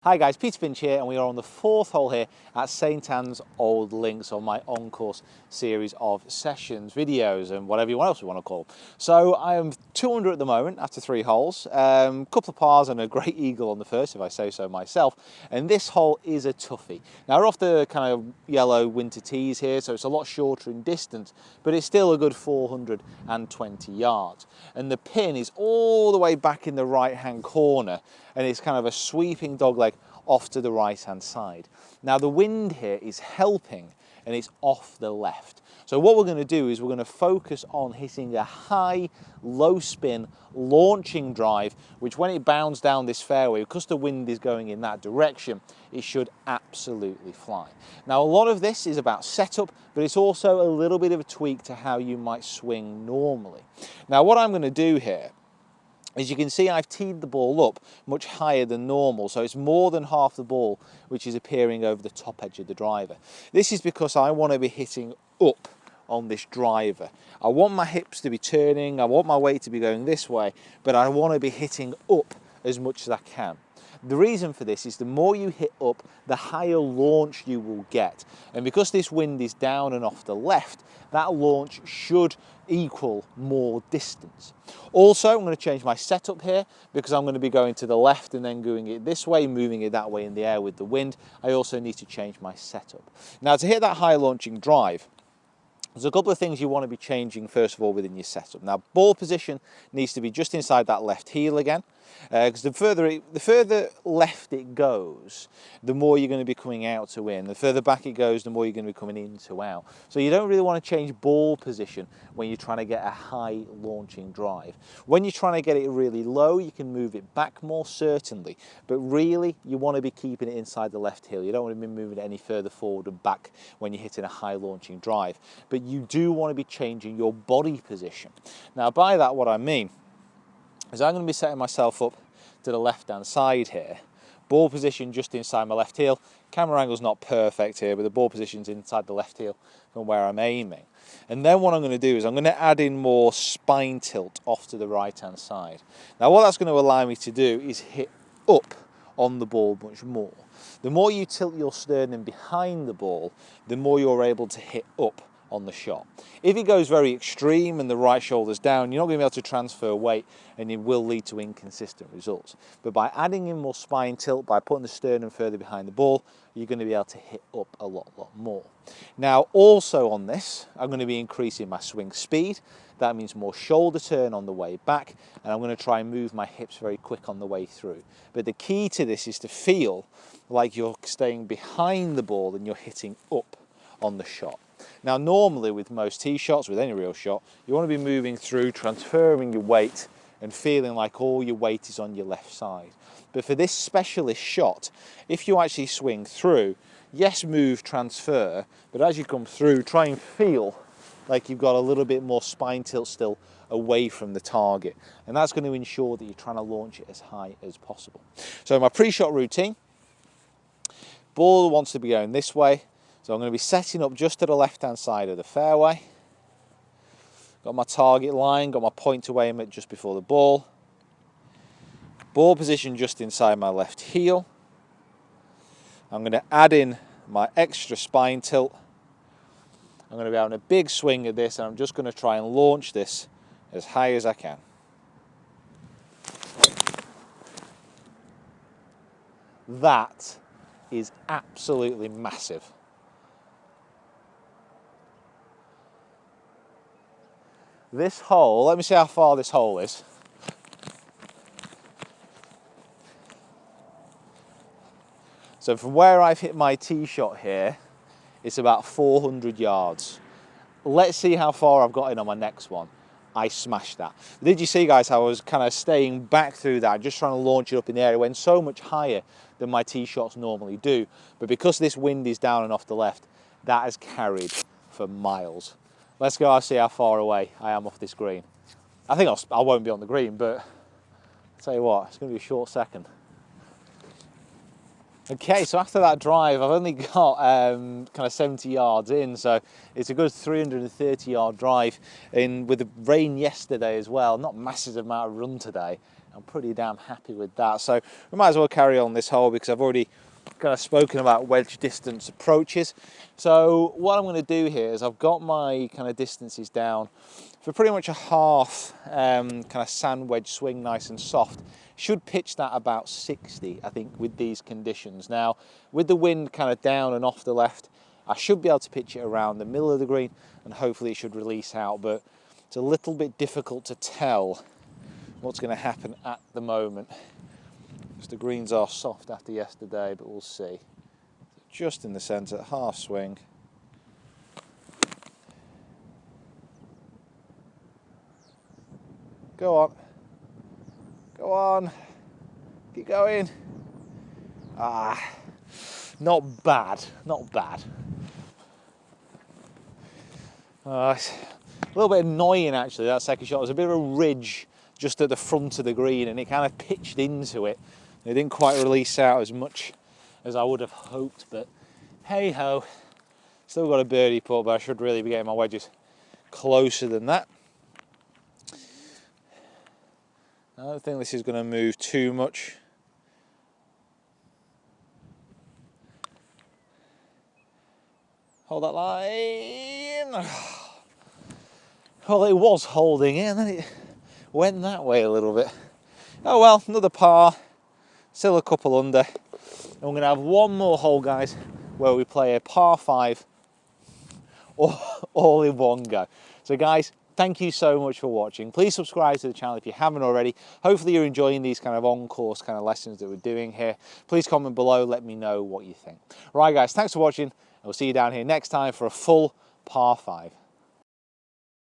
Hi guys, Peter Finch here, and we are on the fourth hole here at St Anne's Old Links on my on-course series of sessions, videos, and whatever else you want to call them. So I am 200 at the moment after 3 holes, couple of pars and a great eagle on the first, if I say so myself. And this hole is a toughie. Now we're off the kind of yellow winter tees here, so it's a lot shorter in distance, but it's still a good 420 yards. And the pin is all the way back in the right-hand corner, and it's kind of a sweeping dogleg off to the right hand side. Now the wind here is helping and it's off the left. So what we're going to do is we're going to focus on hitting a high, low spin, launching drive, which when it bounds down this fairway, because the wind is going in that direction, it should absolutely fly. Now a lot of this is about setup, but it's also a little bit of a tweak to how you might swing normally. Now what I'm going to do here, as you can see, I've teed the ball up much higher than normal, so it's more than half the ball which is appearing over the top edge of the driver. This is because I want to be hitting up on this driver. I want my hips to be turning, I want my weight to be going this way, but I want to be hitting up as much as I can. The reason for this is the more you hit up, the higher launch you will get. And because this wind is down and off the left, that launch should equal more distance. Also, I'm going to change my setup here because I'm going to be going to the left and then going it this way, moving it that way in the air with the wind. I also need to change my setup. Now, to hit that high launching drive, there's a couple of things you want to be changing first of all within your setup. Now, ball position needs to be just inside that left heel again, because the further left it goes, the more you're going to be coming out to in. The further back it goes, the more you're going to be coming in to out. So you don't really want to change ball position when you're trying to get a high launching drive. When you're trying to get it really low, you can move it back more, certainly, but really you want to be keeping it inside the left heel. You don't want to be moving it any further forward and back when you're hitting a high launching drive. But you do want to be changing your body position. Now by that what I mean is I'm going to be setting myself up to the left hand side here, ball position just inside my left heel. Camera angle's not perfect here, but the ball position's inside the left heel from where I'm aiming. And then what I'm going to do is I'm going to add in more spine tilt off to the right hand side. Now what that's going to allow me to do is hit up on the ball much more. The more you tilt your sternum behind the ball, the more you're able to hit up on the shot. If it goes very extreme and the right shoulder's down, you're not going to be able to transfer weight and it will lead to inconsistent results. But by adding in more spine tilt, by putting the sternum further behind the ball, you're going to be able to hit up a lot more. Now also on this, I'm going to be increasing my swing speed. That means more shoulder turn on the way back, and I'm going to try and move my hips very quick on the way through. But the key to this is to feel like you're staying behind the ball and you're hitting up on the shot. Now normally with most tee shots, with any real shot, you want to be moving through, transferring your weight and feeling like all your weight is on your left side. But for this specialist shot, if you actually swing through, yes, move, transfer, but as you come through, try and feel like you've got a little bit more spine tilt still away from the target. And that's going to ensure that you're trying to launch it as high as possible. So my pre-shot routine, ball wants to be going this way. So I'm going to be setting up just to the left-hand side of the fairway. Got my target line, got my point to aim at just before the ball. Ball position just inside my left heel. I'm going to add in my extra spine tilt. I'm going to be having a big swing at this, and I'm just going to try and launch this as high as I can. That is absolutely massive. This hole, let me see how far this hole is. So from where I've hit my tee shot here, it's about 400 yards. Let's see how far I've got in on my next one. I smashed that. Did you see, guys, how I was kind of staying back through that, just trying to launch it up in the air? It went so much higher than my tee shots normally do. But because this wind is down and off the left, that has carried for miles. Let's go and see how far away I am off this green. I think I won't be on the green, but I'll tell you what, it's going to be a short second. Okay, so after that drive, I've only got kind of 70 yards in, so it's a good 330 yard drive. And with the rain yesterday as well, not massive amount of run today, I'm pretty damn happy with that. So we might as well carry on this hole because I've already kind of spoken about wedge distance approaches. So what I'm going to do here is I've got my kind of distances down for pretty much a half kind of sand wedge swing, nice and soft. Should pitch that about 60, I think, with these conditions. Now, with the wind kind of down and off the left, I should be able to pitch it around the middle of the green and hopefully it should release out, but it's a little bit difficult to tell what's going to happen at the moment. Because the greens are soft after yesterday, but we'll see. Just in the centre, half swing. Go on. Go on. Keep going. Ah, not bad, not bad. It's a little bit annoying actually, that second shot. There's a bit of a ridge just at the front of the green and it kind of pitched into it. It didn't quite release out as much as I would have hoped, but hey ho. Still got a birdie putt, but I should really be getting my wedges closer than that. I don't think this is going to move too much. Hold that line. Well, it was holding it and then it went that way a little bit. Oh well, another par. Still a couple under. And we're going to have one more hole, guys, where we play a par 5 all in one go. So guys, thank you so much for watching. Please subscribe to the channel if you haven't already. Hopefully you're enjoying these kind of on-course kind of lessons that we're doing here. Please comment below, let me know what you think. Right guys, thanks for watching. We'll see you down here next time for a full par 5.